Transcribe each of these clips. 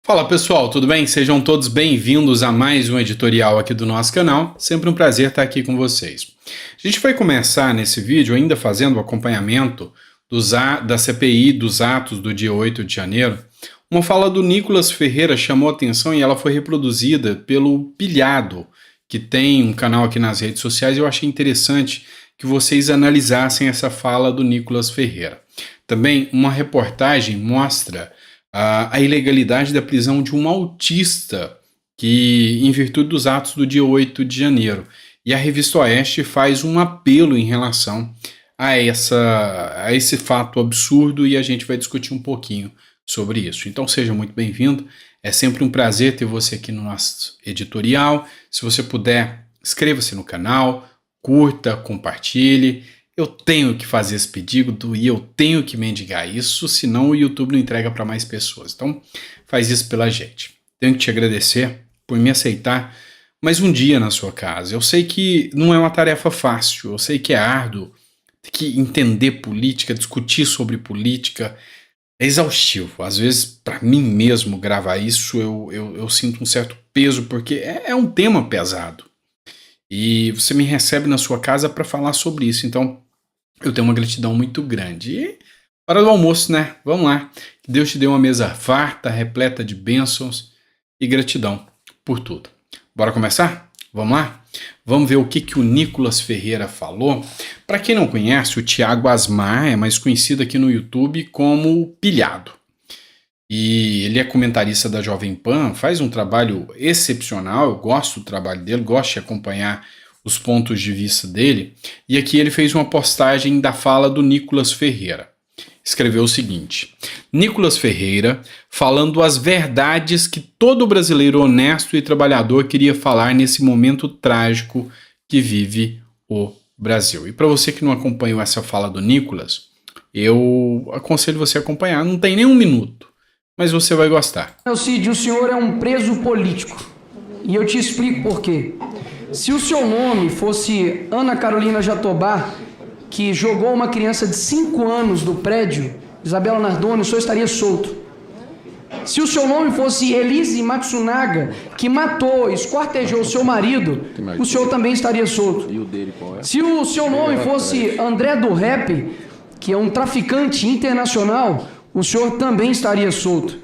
Fala pessoal, tudo bem? Sejam todos bem-vindos a mais um editorial aqui do nosso canal. Sempre um prazer estar aqui com vocês. A gente vai começar nesse vídeo ainda fazendo o acompanhamento da CPI dos atos do dia 8 de janeiro. Uma fala do Nicolas Ferreira chamou a atenção e ela foi reproduzida pelo Pilhado, que tem um canal aqui nas redes sociais. Eu achei interessante que vocês analisassem essa fala do Nicolas Ferreira. Também uma reportagem mostra a ilegalidade da prisão de um autista que, em virtude dos atos do dia 8 de janeiro. E a Revista Oeste faz um apelo em relação a esse fato absurdo e a gente vai discutir um pouquinho sobre isso. Então seja muito bem-vindo, é sempre um prazer ter você aqui no nosso editorial. Se você puder, inscreva-se no canal, curta, compartilhe. Eu tenho que fazer esse pedido e eu tenho que mendigar isso, senão o YouTube não entrega para mais pessoas. Então, faz isso pela gente. Tenho que te agradecer por me aceitar mais um dia na sua casa. Eu sei que não é uma tarefa fácil, eu sei que é árduo, ter que entender política, discutir sobre política, é exaustivo. Às vezes, para mim mesmo, gravar isso, eu sinto um certo peso, porque é um tema pesado. E você me recebe na sua casa para falar sobre isso, então eu tenho uma gratidão muito grande. E hora do almoço, né? Vamos lá. Que Deus te dê uma mesa farta, repleta de bênçãos e gratidão por tudo. Bora começar? Vamos lá? Vamos ver o que o Nicolas Ferreira falou. Para quem não conhece, o Thiago Asmar é mais conhecido aqui no YouTube como Pilhado. E ele é comentarista da Jovem Pan, faz um trabalho excepcional, eu gosto do trabalho dele, gosto de acompanhar os pontos de vista dele, e aqui ele fez uma postagem da fala do Nicolas Ferreira. Escreveu o seguinte: Nicolas Ferreira falando as verdades que todo brasileiro honesto e trabalhador queria falar nesse momento trágico que vive o Brasil. E para você que não acompanhou essa fala do Nicolas, eu aconselho você a acompanhar, não tem nem um minuto, mas você vai gostar. Cid, o senhor é um preso político, e eu te explico por quê. Se o seu nome fosse Ana Carolina Jatobá, que jogou uma criança de 5 anos do prédio, Isabela Nardoni, o senhor estaria solto. Se o seu nome fosse Elise Matsunaga, que matou, esquartejou seu marido, o senhor também estaria solto. Se o seu nome fosse André do Rap, que é um traficante internacional, o senhor também estaria solto.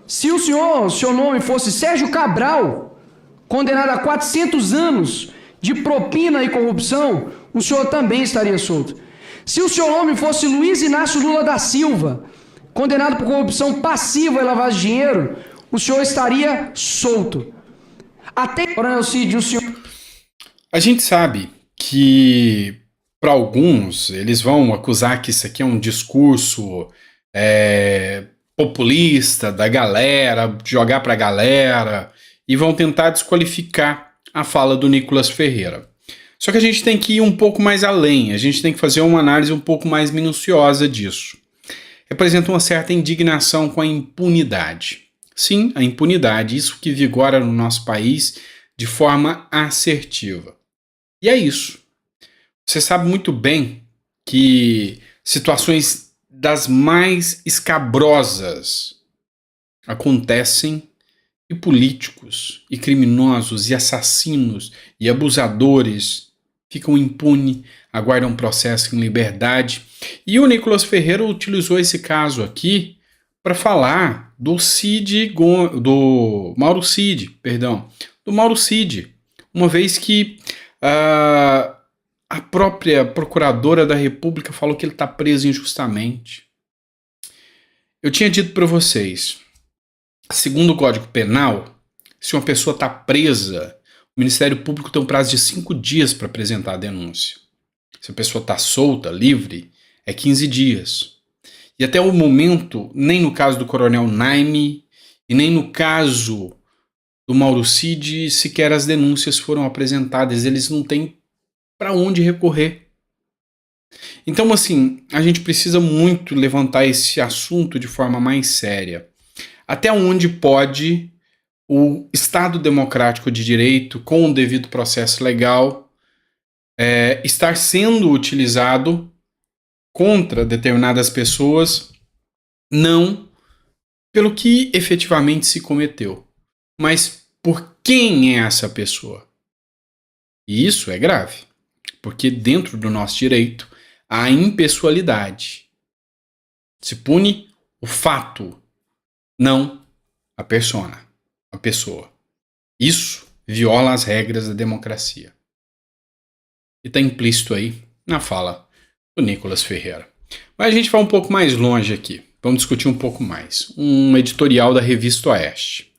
Se seu nome fosse Sérgio Cabral, condenado a 400 anos de propina e corrupção, o senhor também estaria solto. Se o seu nome fosse Luiz Inácio Lula da Silva, condenado por corrupção passiva e lavagem de dinheiro, o senhor estaria solto. Até, Coronel Cid, o senhor... A gente sabe que, para alguns, eles vão acusar que isso aqui é um discurso populista da galera, jogar para a galera, e vão tentar desqualificar a fala do Nicolas Ferreira. Só que a gente tem que ir um pouco mais além, a gente tem que fazer uma análise um pouco mais minuciosa disso. Representa uma certa indignação com a impunidade. Sim, a impunidade, isso que vigora no nosso país de forma assertiva. E é isso. Você sabe muito bem que situações das mais escabrosas acontecem e políticos, e criminosos, e assassinos, e abusadores ficam impunes, aguardam processo em liberdade. E o Nicolas Ferreira utilizou esse caso aqui para falar do Mauro Cid, uma vez que a própria procuradora da República falou que ele está preso injustamente. Eu tinha dito para vocês, segundo o Código Penal, se uma pessoa está presa, o Ministério Público tem um prazo de 5 dias para apresentar a denúncia. Se a pessoa está solta, livre, é 15 dias. E até o momento, nem no caso do Coronel Naime e nem no caso do Mauro Cid, sequer as denúncias foram apresentadas. Eles não têm para onde recorrer. Então, assim, a gente precisa muito levantar esse assunto de forma mais séria. Até onde pode o Estado democrático de direito, com o devido processo legal, estar sendo utilizado contra determinadas pessoas, não pelo que efetivamente se cometeu, mas por quem é essa pessoa. E isso é grave, porque dentro do nosso direito há impessoalidade. Se pune o fato, não a persona, a pessoa. Isso viola as regras da democracia. E está implícito aí na fala do Nicolas Ferreira. Mas a gente vai um pouco mais longe aqui. Vamos discutir um pouco mais. Um editorial da Revista Oeste.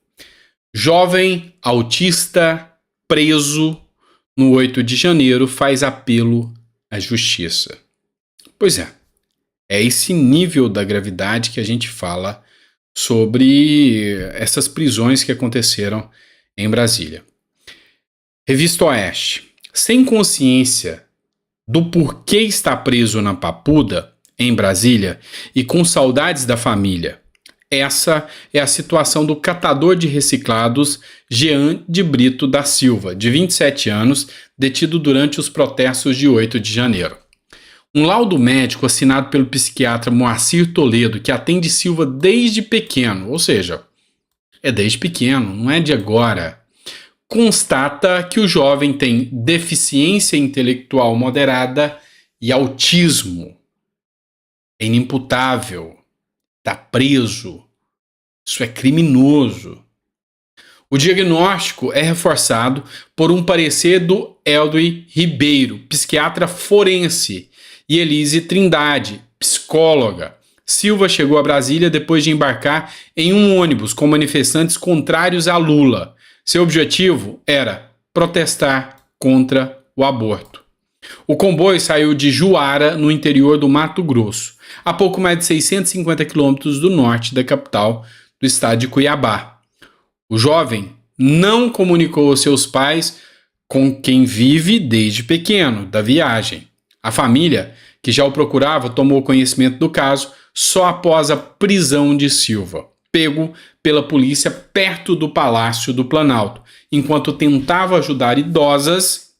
Jovem autista preso no 8 de janeiro faz apelo à justiça. Pois é esse nível da gravidade que a gente fala sobre essas prisões que aconteceram em Brasília. Revista Oeste. Sem consciência do porquê está preso na Papuda, em Brasília, e com saudades da família. Essa é a situação do catador de reciclados Jean de Brito da Silva, de 27 anos, detido durante os protestos de 8 de janeiro. Um laudo médico assinado pelo psiquiatra Moacir Toledo, que atende Silva desde pequeno, ou seja, é desde pequeno, não é de agora, constata que o jovem tem deficiência intelectual moderada e autismo. É inimputável, está preso, isso é criminoso. O diagnóstico é reforçado por um parecer do Eldwy Ribeiro, psiquiatra forense, e Elise Trindade, psicóloga. Silva chegou a Brasília depois de embarcar em um ônibus com manifestantes contrários a Lula. Seu objetivo era protestar contra o aborto. O comboio saiu de Juara, no interior do Mato Grosso, a pouco mais de 650 quilômetros do norte da capital do estado de Cuiabá. O jovem não comunicou aos seus pais, com quem vive desde pequeno, da viagem. A família, que já o procurava, tomou conhecimento do caso só após a prisão de Silva, pego pela polícia perto do Palácio do Planalto, enquanto tentava ajudar idosas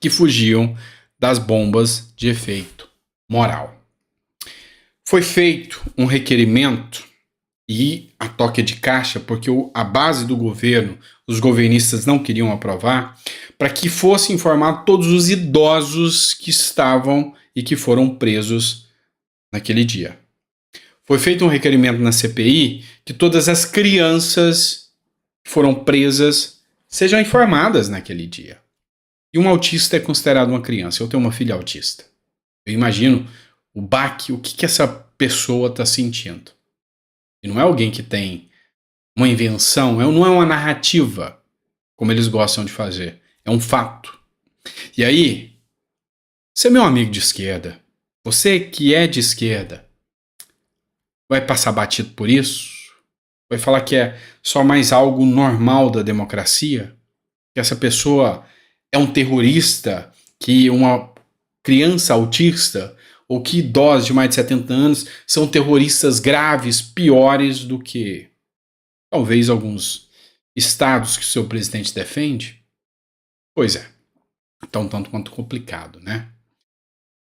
que fugiam das bombas de efeito moral. Foi feito um requerimento e a toque de caixa, porque a base do governo, os governistas não queriam aprovar, para que fosse informado todos os idosos que estavam e que foram presos naquele dia. Foi feito um requerimento na CPI que todas as crianças que foram presas sejam informadas naquele dia. E um autista é considerado uma criança. Eu tenho uma filha autista. Eu imagino o baque, o que essa pessoa está sentindo. E não é alguém que tem uma invenção, não é uma narrativa, como eles gostam de fazer. É um fato. E aí, você é meu amigo de esquerda, você que é de esquerda, vai passar batido por isso? Vai falar que é só mais algo normal da democracia? Que essa pessoa é um terrorista, que uma criança autista ou que idosos de mais de 70 anos são terroristas graves, piores do que talvez alguns estados que o seu presidente defende? Pois é, então tanto quanto complicado, né?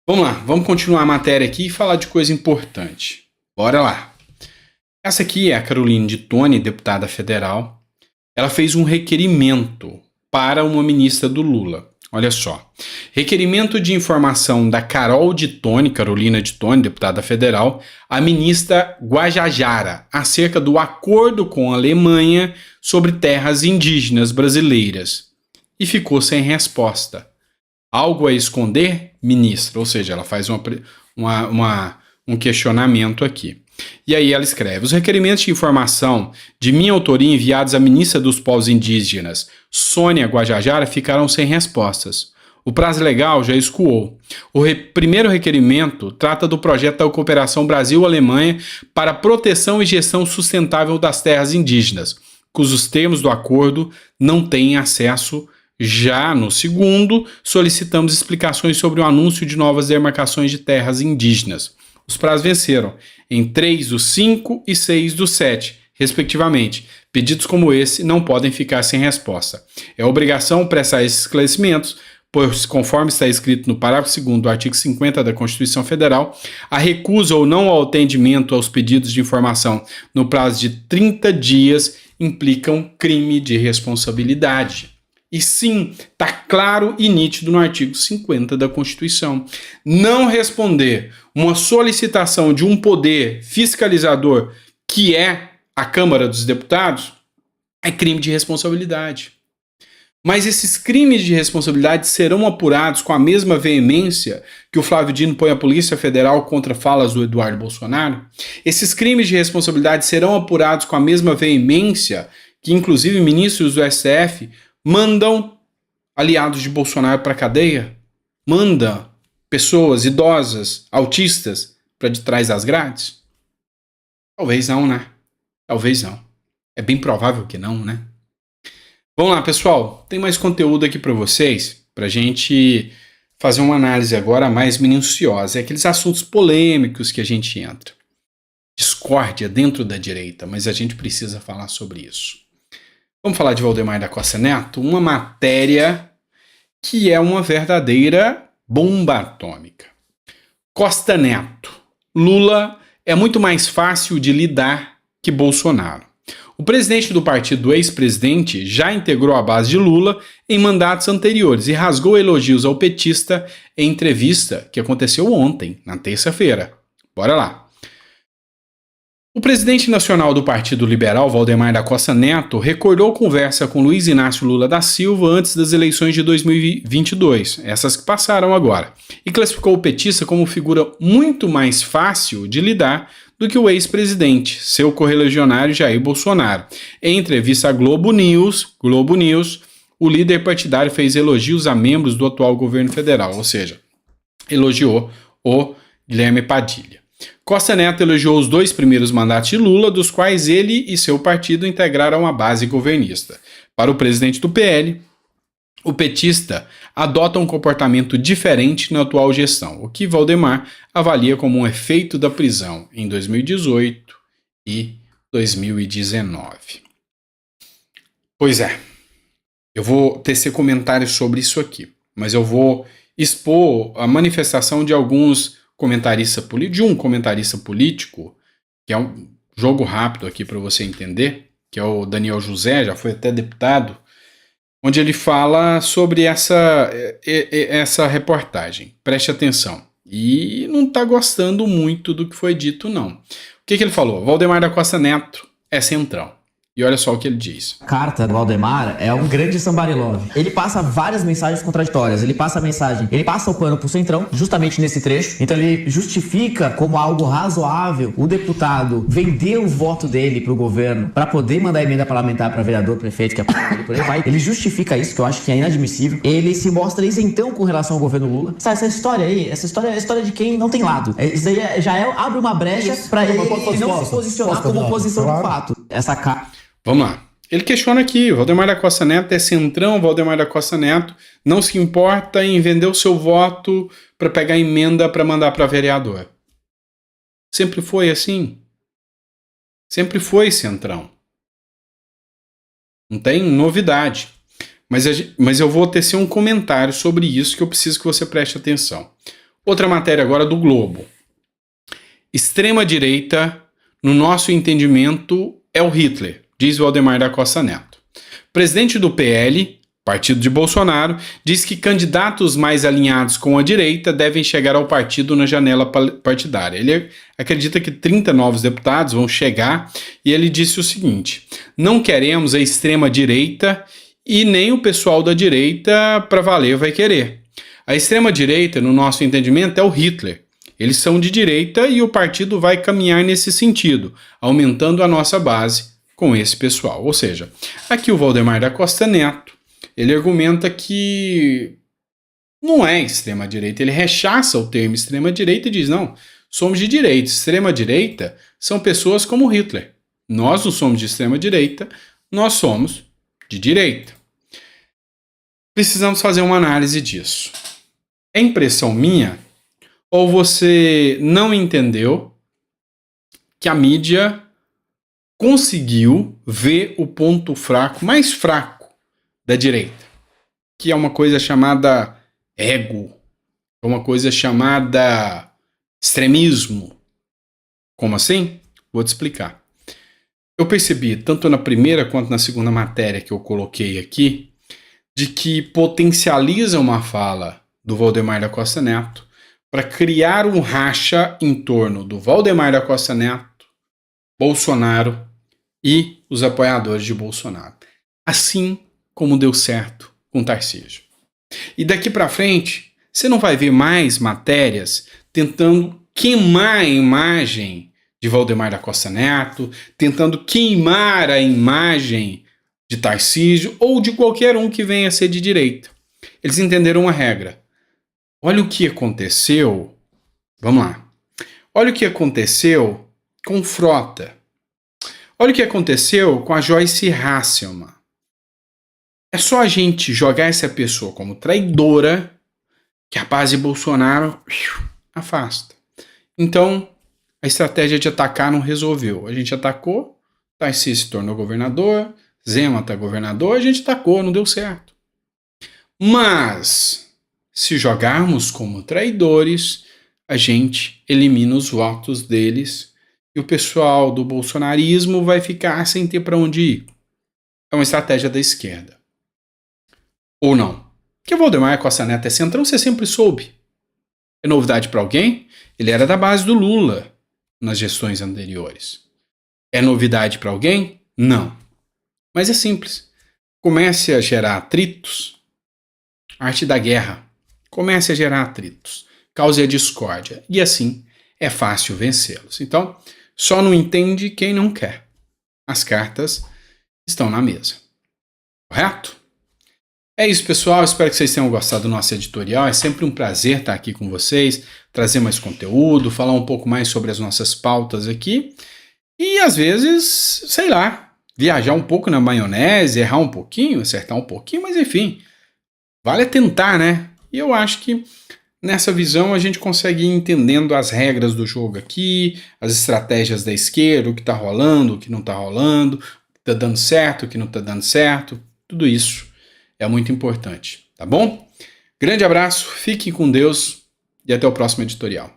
Vamos lá, vamos continuar a matéria aqui e falar de coisa importante. Bora lá. Essa aqui é a Caroline de Toni, deputada federal. Ela fez um requerimento para uma ministra do Lula. Olha só. Requerimento de informação da Carolina de Toni, deputada federal, à ministra Guajajara, acerca do acordo com a Alemanha sobre terras indígenas brasileiras. E ficou sem resposta. Algo a esconder, ministra? Ou seja, ela faz um questionamento aqui. E aí ela escreve: os requerimentos de informação de minha autoria enviados à ministra dos povos indígenas, Sônia Guajajara, ficaram sem respostas. O prazo legal já escoou. O primeiro requerimento trata do projeto da cooperação Brasil-Alemanha para proteção e gestão sustentável das terras indígenas, cujos termos do acordo não têm acesso. Já no segundo, solicitamos explicações sobre o anúncio de novas demarcações de terras indígenas. Os prazos venceram em 3/5 e 6/7, respectivamente. Pedidos como esse não podem ficar sem resposta. É obrigação prestar esses esclarecimentos pois, conforme está escrito no parágrafo 2º do artigo 50 da Constituição Federal, a recusa ou não ao atendimento aos pedidos de informação no prazo de 30 dias implica um crime de responsabilidade. E sim, está claro e nítido no artigo 50 da Constituição. Não responder uma solicitação de um poder fiscalizador, que é a Câmara dos Deputados, é crime de responsabilidade. Mas esses crimes de responsabilidade serão apurados com a mesma veemência que o Flávio Dino põe a Polícia Federal contra falas do Eduardo Bolsonaro? Esses crimes de responsabilidade serão apurados com a mesma veemência que, inclusive, ministros do STF mandam aliados de Bolsonaro para a cadeia? Manda pessoas idosas, autistas, para de trás das grades? Talvez não, né? Talvez não. É bem provável que não, né? Vamos lá, pessoal. Tem mais conteúdo aqui para vocês, para a gente fazer uma análise agora mais minuciosa. É aqueles assuntos polêmicos que a gente entra. Discórdia dentro da direita, mas a gente precisa falar sobre isso. Vamos falar de Valdemar da Costa Neto, uma matéria que é uma verdadeira bomba atômica. Costa Neto. Lula é muito mais fácil de lidar que Bolsonaro. O presidente do partido do ex-presidente já integrou a base de Lula em mandatos anteriores e rasgou elogios ao petista em entrevista que aconteceu ontem, na terça-feira. Bora lá. O presidente nacional do Partido Liberal, Valdemar da Costa Neto, recordou conversa com Luiz Inácio Lula da Silva antes das eleições de 2022, essas que passaram agora, e classificou o petista como figura muito mais fácil de lidar do que o ex-presidente, seu correligionário Jair Bolsonaro. Em entrevista à Globo News, o líder partidário fez elogios a membros do atual governo federal, ou seja, elogiou o Guilherme Padilha. Costa Neto elogiou os 2 primeiros mandatos de Lula, dos quais ele e seu partido integraram a base governista. Para o presidente do PL, o petista adota um comportamento diferente na atual gestão, o que Valdemar avalia como um efeito da prisão em 2018 e 2019. Pois é, eu vou tecer comentários sobre isso aqui, mas eu vou expor a manifestação de um comentarista político, que é um jogo rápido aqui para você entender, que é o Daniel José, já foi até deputado, onde ele fala sobre essa reportagem. Preste atenção. E não está gostando muito do que foi dito, não. O que ele falou? Valdemar da Costa Neto é centrão. E olha só o que ele diz. A carta do Valdemar é um grande somebody love. Ele passa várias mensagens contraditórias. Ele passa o pano pro Centrão, justamente nesse trecho. Então ele justifica como algo razoável o deputado vender o voto dele pro governo para poder mandar emenda parlamentar para vereador, prefeito, que é por aí vai. Ele justifica isso, que eu acho que é inadmissível. Ele se mostra isentão com relação ao governo Lula. Sabe, essa história aí, é a história de quem não tem lado. Isso aí abre uma brecha para ele não se posicionar como oposição de fato. Essa carta. Vamos lá. Ele questiona aqui, Valdemar da Costa Neto é centrão, Valdemar da Costa Neto não se importa em vender o seu voto para pegar emenda para mandar para vereador. Sempre foi assim. Sempre foi centrão. Não tem novidade. Mas eu vou tecer um comentário sobre isso que eu preciso que você preste atenção. Outra matéria agora do Globo. Extrema-direita, no nosso entendimento, é o Hitler, diz Valdemar da Costa Neto. Presidente do PL, partido de Bolsonaro, diz que candidatos mais alinhados com a direita devem chegar ao partido na janela partidária. Ele acredita que 30 novos deputados vão chegar e ele disse o seguinte: não queremos a extrema-direita e nem o pessoal da direita para valer vai querer. A extrema-direita, no nosso entendimento, é o Hitler. Eles são de direita e o partido vai caminhar nesse sentido, aumentando a nossa base com esse pessoal. Ou seja, aqui o Valdemar da Costa Neto, ele argumenta que não é extrema-direita, ele rechaça o termo extrema-direita e diz, não, somos de direita. Extrema-direita são pessoas como Hitler. Nós não somos de extrema-direita, nós somos de direita. Precisamos fazer uma análise disso. É impressão minha ou você não entendeu que a mídia conseguiu ver o ponto fraco, mais fraco da direita, que é uma coisa chamada ego, uma coisa chamada extremismo. Como assim? Vou te explicar. Eu percebi, tanto na primeira quanto na segunda matéria que eu coloquei aqui, de que potencializa uma fala do Valdemar da Costa Neto para criar um racha em torno do Valdemar da Costa Neto, Bolsonaro e os apoiadores de Bolsonaro. Assim como deu certo com Tarcísio. E daqui para frente, você não vai ver mais matérias tentando queimar a imagem de Valdemar da Costa Neto, tentando queimar a imagem de Tarcísio ou de qualquer um que venha a ser de direita. Eles entenderam uma regra. Olha o que aconteceu. Vamos lá. Olha o que aconteceu com Frota. Olha o que aconteceu com a Joyce Hasselman. É só a gente jogar essa pessoa como traidora que a base Bolsonaro afasta. Então, a estratégia de atacar não resolveu. A gente atacou, Tarcísio se tornou governador, Zema está governador, a gente atacou, não deu certo. Mas, se jogarmos como traidores, a gente elimina os votos deles e o pessoal do bolsonarismo vai ficar sem ter para onde ir. É uma estratégia da esquerda. Ou não? Porque o Valdemar Costa Neto é centrão, você sempre soube. É novidade para alguém? Ele era da base do Lula nas gestões anteriores. É novidade para alguém? Não. Mas é simples. Comece a gerar atritos. Arte da guerra. Comece a gerar atritos. Cause a discórdia. E assim é fácil vencê-los. Então, só não entende quem não quer. As cartas estão na mesa. Correto? É isso, pessoal. Espero que vocês tenham gostado do nosso editorial. É sempre um prazer estar aqui com vocês, trazer mais conteúdo, falar um pouco mais sobre as nossas pautas aqui. E, às vezes, sei lá, viajar um pouco na maionese, errar um pouquinho, acertar um pouquinho, mas enfim, vale tentar, né? E eu acho que nessa visão a gente consegue ir entendendo as regras do jogo aqui, as estratégias da esquerda, o que está rolando, o que não está rolando, o que está dando certo, o que não está dando certo, tudo isso é muito importante, tá bom? Grande abraço, fiquem com Deus e até o próximo editorial.